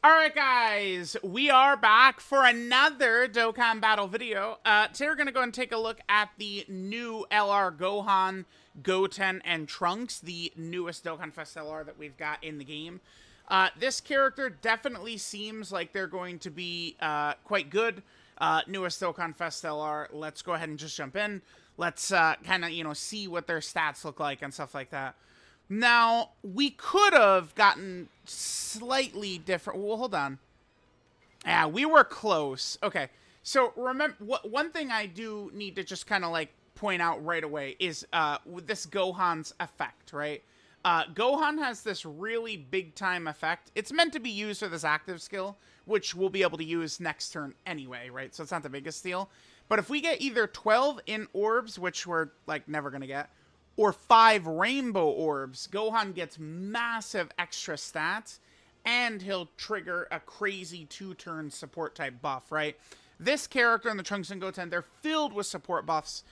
Alright guys, we are back for another Dokkan battle video. Today we're going to go and take a look at the new LR Gohan, Goten, and Trunks, the newest Dokkan Fest LR that we've got in the game. This character definitely seems like they're going to be quite good. Newest Dokkan Fest LR, let's go ahead and just jump in. Let's kind of, see what their stats look like and stuff like that. Now, we could have gotten slightly different. Well, hold on. Yeah, we were close. Okay, so remember, one thing I do need to just kind of like point out right away is with this Gohan's effect, right? Gohan has this really big time effect. It's meant to be used for this active skill, which we'll be able to use next turn anyway, right? So it's not the biggest deal. But if we get either 12 in orbs, which we're like never gonna get, or 5 rainbow orbs, Gohan gets massive extra stats, and he'll trigger a crazy 2-turn support type buff, right? This character and the Trunks and Goten, they're filled with support buffs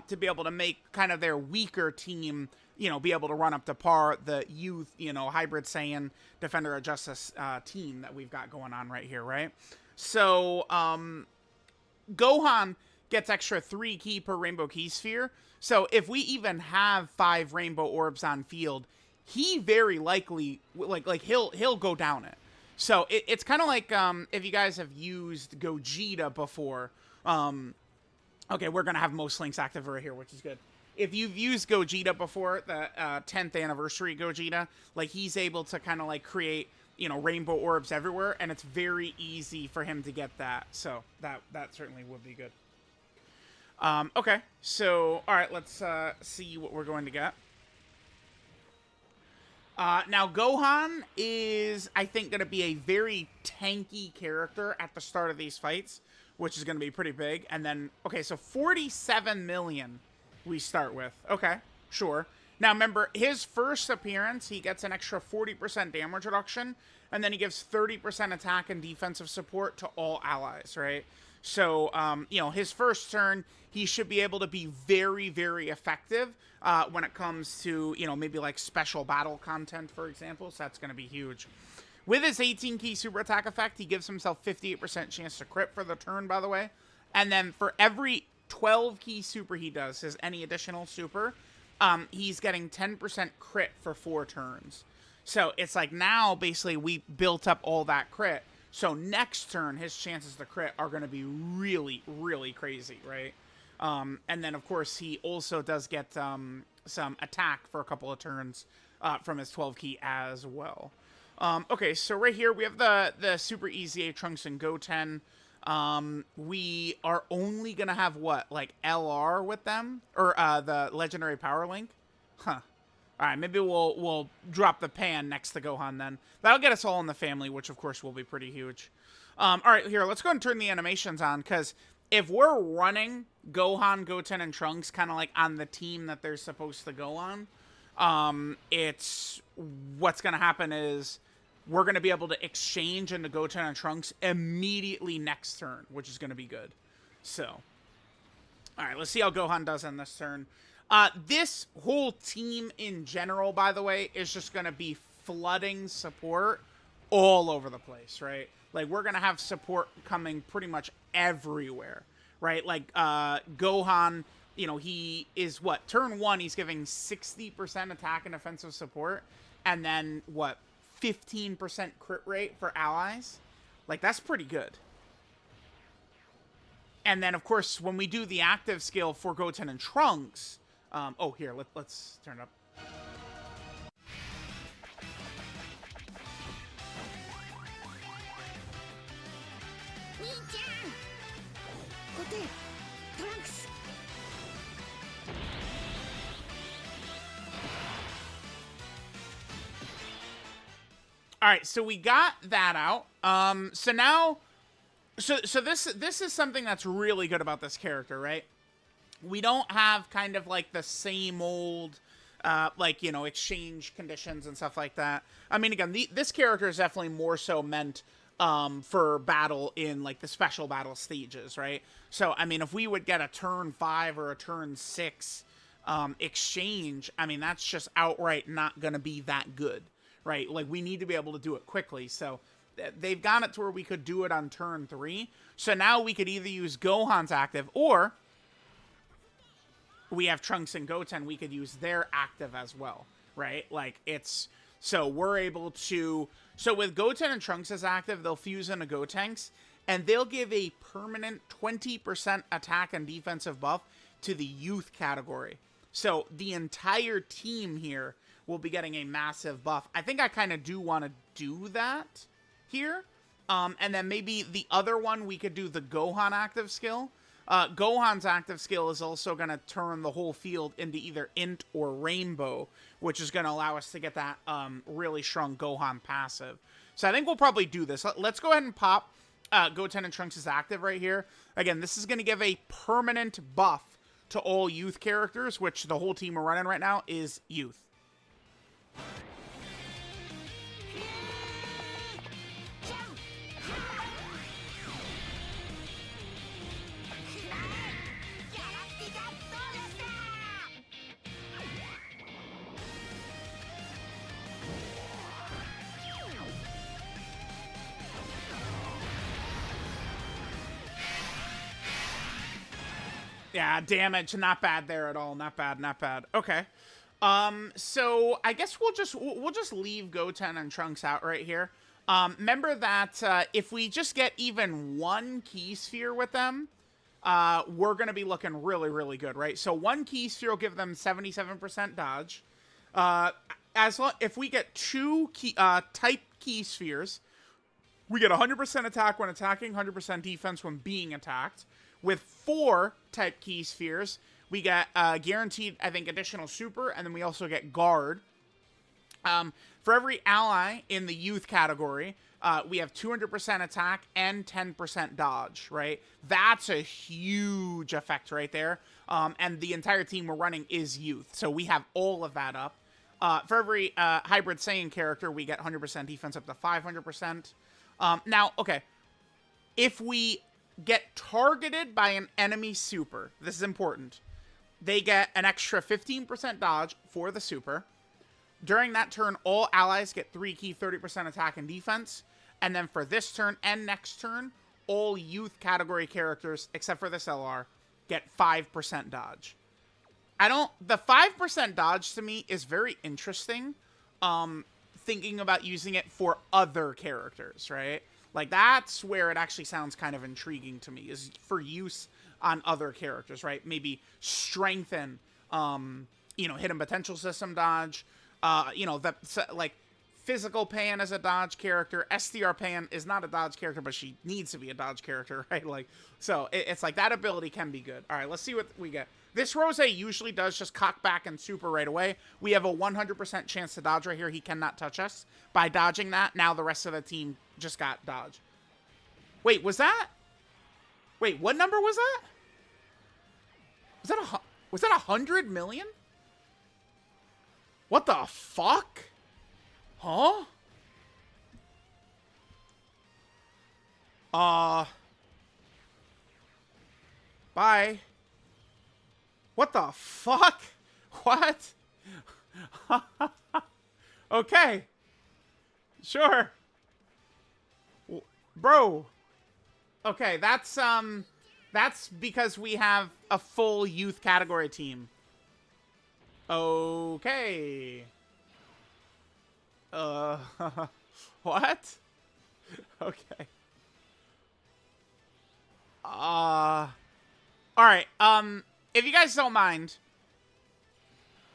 to be able to make kind of their weaker team, be able to run up to par the youth, Hybrid Saiyan, Defender of Justice team that we've got going on right here, right? So, Gohan gets extra 3 ki per rainbow ki sphere. So if we even have 5 rainbow orbs on field, he very likely he'll go down it. So it's kind of like if you guys have used Gogeta before. Okay, we're gonna have most links active right here, which is good. If you've used Gogeta before, the 10th anniversary Gogeta, like he's able to kind of like create rainbow orbs everywhere, and it's very easy for him to get that. So that certainly would be good. Okay, so, alright, let's see what we're going to get. Now, Gohan is, I think, going to be a very tanky character at the start of these fights, which is going to be pretty big. And then, okay, so 47 million we start with. Okay, sure. Now, remember, his first appearance, he gets an extra 40% damage reduction, and then he gives 30% attack and defensive support to all allies, right? So, his first turn, he should be able to be very, very effective when it comes to, maybe like special battle content, for example. So that's going to be huge. With his 18 ki super attack effect, he gives himself 58% chance to crit for the turn, by the way. And then for every 12 ki super he does, his any additional super, he's getting 10% crit for 4 turns. So it's like now, basically, we built up all that crit. So next turn, his chances to crit are going to be really, really crazy, right? And then, of course, he also does get some attack for a couple of turns from his 12 ki as well. Okay, so right here, we have the super easy Trunks and Goten. We are only going to have, what, like LR with them? Or the Legendary Power Link? Huh. Alright, maybe we'll drop the pan next to Gohan then. That'll get us all in the family, which of course will be pretty huge. Alright, here, let's go and turn the animations on, because if we're running Gohan, Goten, and Trunks kind of like on the team that they're supposed to go on, what's going to happen is we're going to be able to exchange into Goten and Trunks immediately next turn, which is going to be good. So, alright, let's see how Gohan does on this turn. This whole team in general, by the way, is just going to be flooding support all over the place, right? Like, we're going to have support coming pretty much everywhere, right? Like, Gohan, he is, what, turn 1, he's giving 60% attack and offensive support, and then, what, 15% crit rate for allies? Like, that's pretty good. And then, of course, when we do the active skill for Goten and Trunks... oh, here, let's turn it up. Alright, so we got that out. So now... So this is something that's really good about this character, right? We don't have kind of like the same old, exchange conditions and stuff like that. I mean, again, this character is definitely more so meant for battle in like the special battle stages, right? So, I mean, if we would get a turn 5 or a turn 6 exchange, I mean, that's just outright not going to be that good, right? Like, we need to be able to do it quickly. So they've got it to where we could do it on turn 3. So now we could either use Gohan's active, or we have Trunks and Goten, we could use their active as well, right? Like, it's... So we're able to... So with Goten and Trunks as active, they'll fuse into Gotenks, and they'll give a permanent 20% attack and defensive buff to the youth category. So the entire team here will be getting a massive buff. I think I kind of do want to do that here. And then maybe the other one, we could do the Gohan active skill. Gohan's active skill is also going to turn the whole field into either Int or Rainbow, which is going to allow us to get that really strong Gohan passive. So I think we'll probably do this. Let's go ahead and pop Goten and Trunks' active right here. Again, this is going to give a permanent buff to all youth characters, which the whole team we're running right now is youth. Yeah, damage, not bad there at all. Not bad, not bad. Okay. So I guess we'll just leave Goten and Trunks out right here. Remember that if we just get even one key sphere with them, we're gonna be looking really, really good, right? So one key sphere will give them 77% dodge. If we get two type key spheres, we get 100% attack when attacking, 100% defense when being attacked. With 4 type key spheres, we get guaranteed, I think, additional super, and then we also get guard. For every ally in the youth category, we have 200% attack and 10% dodge, right? That's a huge effect right there. And the entire team we're running is youth, so we have all of that up. For every hybrid Saiyan character, we get 100% defense up to 500%. Now, okay, if we get targeted by an enemy super, this is important, they get an extra 15% dodge for the super. During that turn, all allies get 3 key 30% attack and defense. And then for this turn and next turn, all youth category characters, except for this LR, get 5% dodge. The 5% dodge to me is very interesting, thinking about using it for other characters, right? Like, that's where it actually sounds kind of intriguing to me, is for use on other characters, right? Maybe strengthen, hidden potential system dodge, like, physical Pan is a dodge character. SDR Pan is not a dodge character, but she needs to be a dodge character, right? Like, so it's like that ability can be good. All right, let's see what we get. This Rose usually does just cock back and super right away. We have a 100% chance to dodge right here. He cannot touch us. By dodging that, now the rest of the team just got dodge. Wait, was that? Wait, what number was that? Was that 100 million? What the fuck? Huh? Bye. What the fuck? What? Okay. Sure. Bro. Okay, that's because we have a full youth category team. Okay. What? Okay. Alright, if you guys don't mind,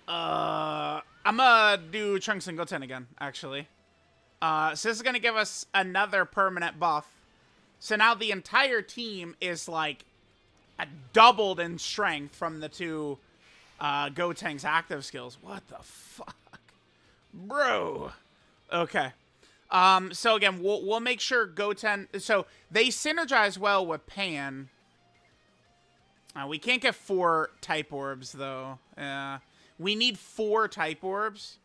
I'm gonna do Trunks and Goten again, actually. So this is gonna give us another permanent buff. So now the entire team is, like, doubled in strength from the two Goten's active skills. What the fuck? Bro. Okay. So again, we'll make sure Goten... So they synergize well with Pan. We can't get 4 type orbs, though. We need 4 type orbs.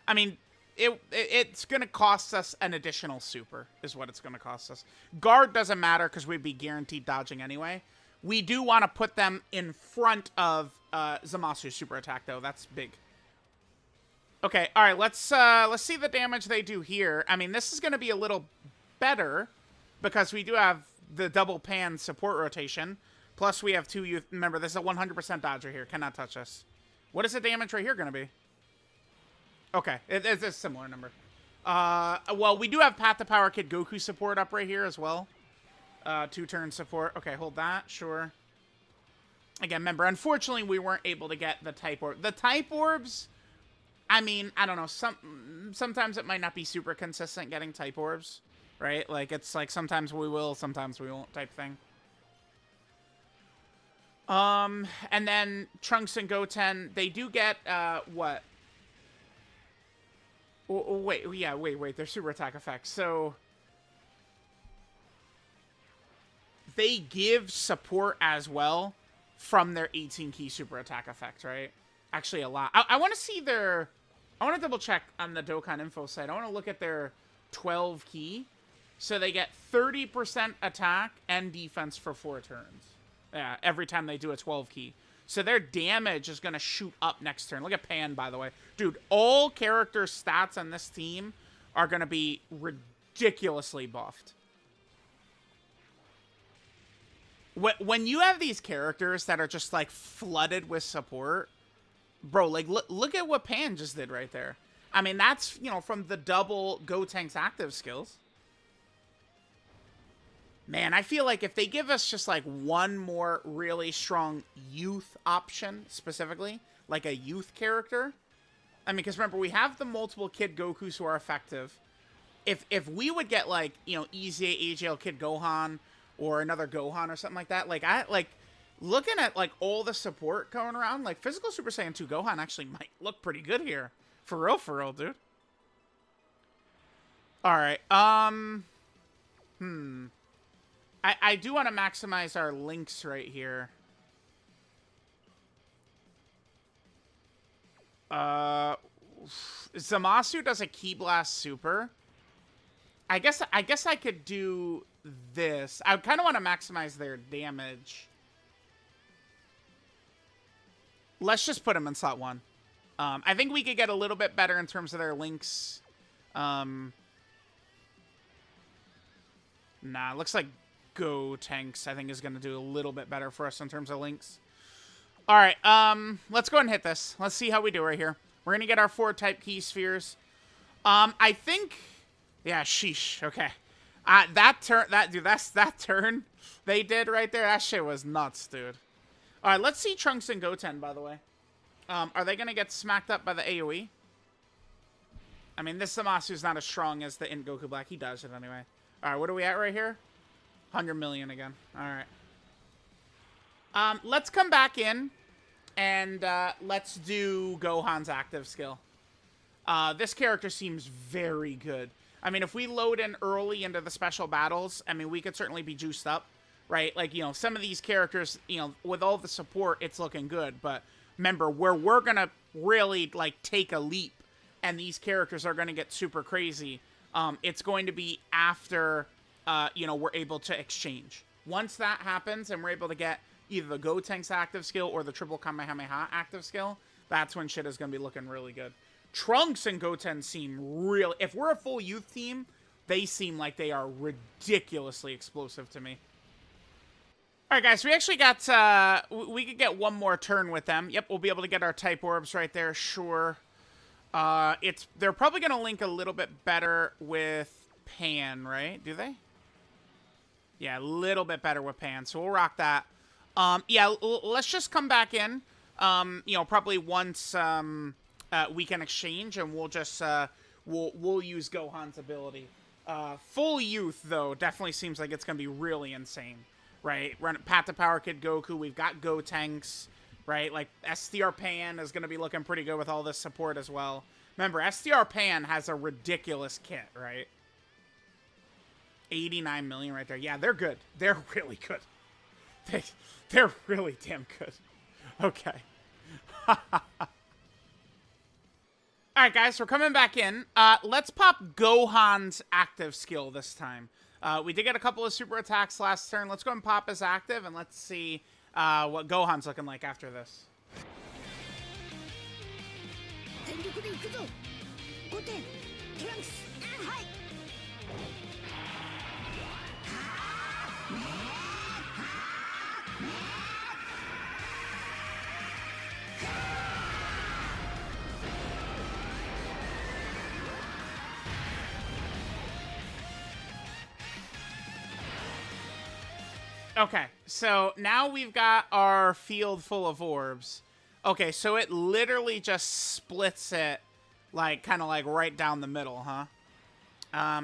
I mean, it's going to cost us an additional super, is what it's going to cost us. Guard doesn't matter, because we'd be guaranteed dodging anyway. We do want to put them in front of Zamasu's super attack, though. That's big. Okay, all right, let's see the damage they do here. I mean, this is going to be a little better because we do have the double pan support rotation. Plus, we have 2 youth. Remember, this is a 100% dodge right here. Cannot touch us. What is the damage right here going to be? Okay, it's a similar number. Well, we do have Path to Power Kid Goku support up right here as well. 2-turn support. Okay, hold that. Sure. Again, remember, unfortunately, we weren't able to get the Type Orb. The Type Orbs, I mean, I don't know. Sometimes it might not be super consistent getting Type Orbs, right? Like, it's like sometimes we will, sometimes we won't type thing. And then Trunks and Goten, they do get, what? Oh, wait, yeah, wait, they're super attack effects. So, they give support as well from their 18 key super attack effect, right? Actually, a lot. I want to see their... I want to double check on the Dokkan info site. I want to look at their 12 key. So they get 30% attack and defense for 4 turns. Yeah, every time they do a 12 key. So their damage is going to shoot up next turn. Look at Pan, by the way. Dude, all character stats on this team are going to be ridiculously buffed. When you have these characters that are just, like, flooded with support, bro, like, look at what Pan just did right there. I mean, that's, you know, from the double Gotenks active skills. Man, I feel like if they give us just, like, one more really strong youth option, specifically, like a youth character. I mean, because remember, we have the multiple Kid Gokus who are effective. If we would get, like, you know, EZA, AGL Kid Gohan, or another Gohan or something like that. Like, looking at, like, all the support going around, like, Physical Super Saiyan 2 Gohan actually might look pretty good here. For real, dude. Alright, I do want to maximize our links right here. Zamasu does a Ki Blast Super. I guess I could do this. I kind of want to maximize their damage. Let's just put them in slot 1. I think we could get a little bit better in terms of their links. Nah, looks like Gotenks, I think, is going to do a little bit better for us in terms of links. All right, let's go ahead and hit this. Let's see how we do right here. We're going to get our 4 type key spheres. I think... Yeah, sheesh. Okay. That turn they did right there, that shit was nuts, dude. All right, let's see Trunks and Goten, by the way. Are they going to get smacked up by the AoE? I mean, this Zamasu's not as strong as the Int Goku Black. He does it anyway. All right, what are we at right here? 100 million again. All right. Let's come back in, and let's do Gohan's active skill. This character seems very good. I mean, if we load in early into the special battles, I mean, we could certainly be juiced up, right? Like, you know, some of these characters, you know, with all the support, it's looking good. But remember, where we're going to really, like, take a leap, and these characters are going to get super crazy, it's going to be after, you know, we're able to exchange. Once that happens, and we're able to get either the Gotenks active skill or the triple Kamehameha active skill, that's when shit is going to be looking really good. Trunks and Goten seem really... If we're a full youth team, they seem like they are ridiculously explosive to me. Alright, guys, we actually got... we could get one more turn with them. Yep, we'll be able to get our type orbs right there, sure. They're probably going to link a little bit better with Pan, right? Do they? Yeah, a little bit better with Pan, so we'll rock that. Yeah, let's just come back in. You know, probably once... we can exchange, and we'll just we'll use Gohan's ability. Full youth, though, definitely seems like it's gonna be really insane, right? Run Path to Power Kid Goku. We've got Gotenks, right? Like SDR Pan is gonna be looking pretty good with all this support as well. Remember, SDR Pan has a ridiculous kit, right? 89 million right there. Yeah, they're good. They're really good. They're really damn good. Okay. Alright, guys, we're coming back in. Let's pop Gohan's active skill this time. We did get a couple of super attacks last turn. Let's go and pop his active, and let's see what Gohan's looking like after this. Okay, so now we've got our field full of orbs. Okay, so it literally just splits it, like, kind of like right down the middle, huh?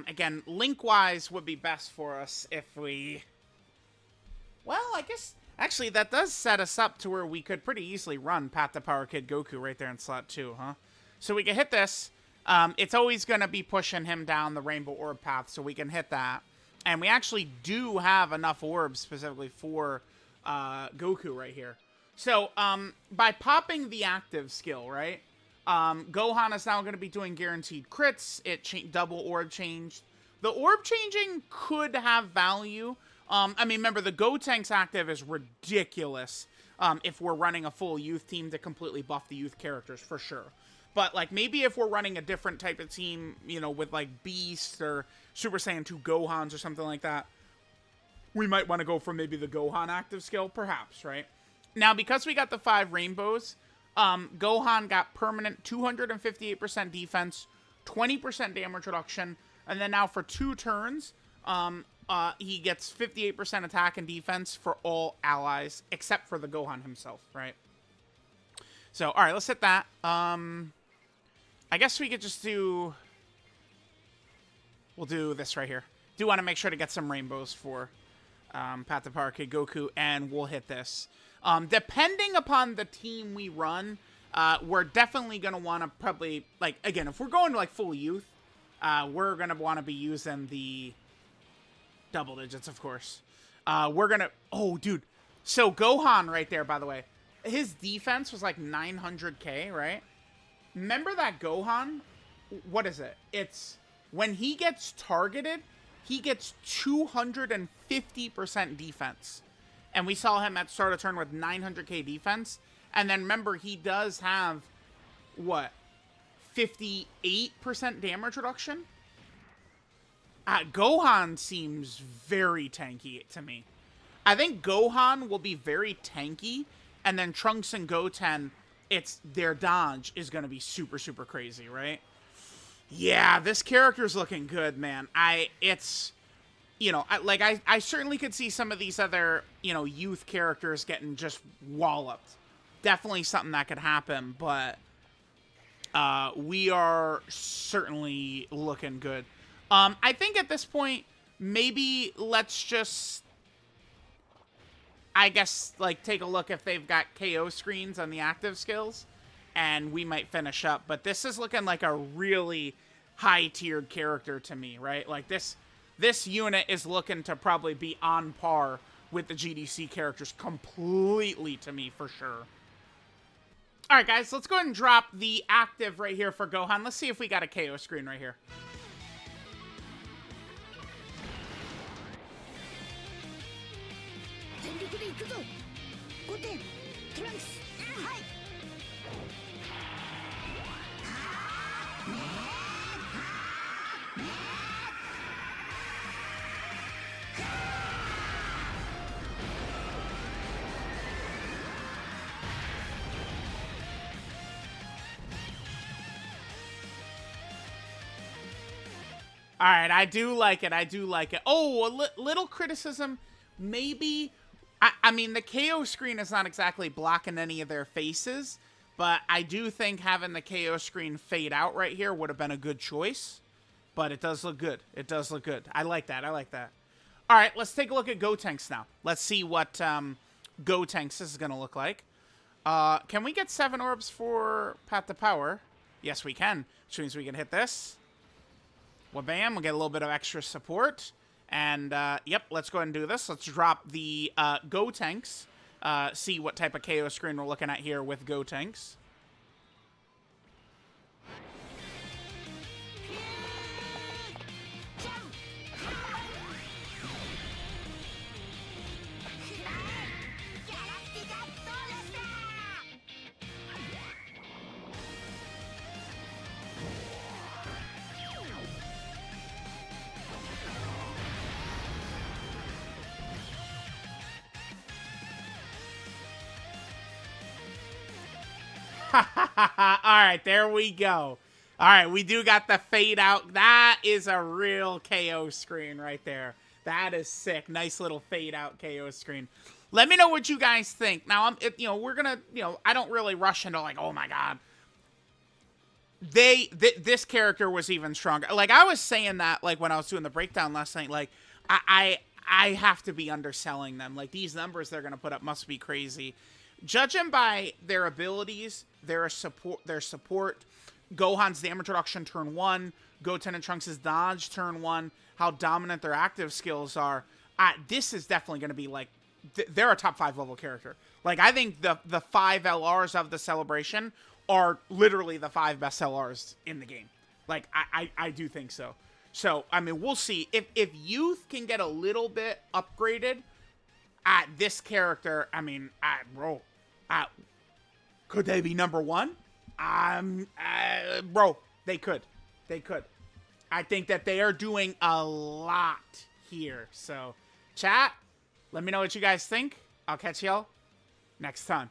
Again, link-wise would be best for us if we... Well, I guess... Actually, that does set us up to where we could pretty easily run Path to Power Kid Goku right there in slot 2, huh? So we can hit this. It's always going to be pushing him down the Rainbow Orb path, so we can hit that. And we actually do have enough orbs specifically for Goku right here. So, by popping the active skill, right? Gohan is now going to be doing guaranteed crits. It double orb changed. The orb changing could have value. I mean, remember, the Gotenks active is ridiculous if we're running a full youth team to completely buff the youth characters, for sure. But, like, maybe if we're running a different type of team, you know, with, like, Beast or Super Saiyan 2 Gohans or something like that, we might want to go for maybe the Gohan active skill, perhaps, right? Now, because we got the 5 rainbows, Gohan got permanent 258% defense, 20% damage reduction, and then now for 2 turns, he gets 58% attack and defense for all allies, except for the Gohan himself, right? So, alright, let's hit that. I guess we could just do... We'll do this right here. Do want to make sure to get some rainbows for Path to Power Kid Goku, and we'll hit this. Depending upon the team we run, we're definitely going to want to probably... Like, again, if we're going to, like, full youth, we're going to want to be using the... double digits, of course. We're gonna... Oh, dude. So, Gohan right there, by the way. His defense was like 900k, right? Remember that Gohan? What is it? It's... When he gets targeted, he gets 250% defense. And we saw him at start of turn with 900k defense. And then remember, he does have... What? 58% damage reduction? Gohan seems very tanky to me. I think Gohan will be very tanky, and then Trunks and Goten, their dodge is going to be super, super crazy, right? Yeah, this character's looking good, man. You know, I certainly could see some of these other, you know, youth characters getting just walloped. Definitely something that could happen, but we are certainly looking good. I think at this point, maybe let's just, I guess, like, take a look if they've got KO screens on the active skills, and we might finish up. But this is looking like a really high-tiered character to me, right? Like, this unit is looking to probably be on par with the GDC characters completely to me, for sure. Alright, guys, let's go ahead and drop the active right here for Gohan. Let's see if we got a KO screen right here. Goten, Trunks, hi. All right, I do like it. I do like it. Oh, a little criticism. Maybe, I mean, the KO screen is not exactly blocking any of their faces, but I do think having the KO screen fade out right here would have been a good choice. But it does look good. It does look good. I like that. I like that. All right, let's take a look at Gotenks now. Let's see what Gotenks is going to look like. Can we get 7 orbs for Path to Power? Yes, we can. Which means we can hit this. Well, bam, we'll get a little bit of extra support. And, yep, let's go ahead and do this. Let's drop the Gotenks. See what type of KO screen we're looking at here with Gotenks. All right, there we go. All right, we do got the fade out. That is a real KO screen right there. That is sick. Nice little fade out KO screen. Let me know what you guys think. Now, we're gonna, I don't really rush into like, oh my god. This character was even stronger. Like I was saying that, like when I was doing the breakdown last night, like I have to be underselling them. Like these numbers they're gonna put up must be crazy. Judging by their abilities, their support, Gohan's damage reduction turn 1, Goten and Trunks' dodge turn 1, how dominant their active skills are, this is definitely going to be like, they're a top 5 level character. Like, I think the 5 LRs of the celebration are literally the 5 best LRs in the game. Like, I do think so. So, I mean, we'll see. If youth can get a little bit upgraded at this character, I mean, bro, could they be number 1? Bro, they could. I think that they are doing a lot here. So, chat, let me know what you guys think. I'll catch y'all next time.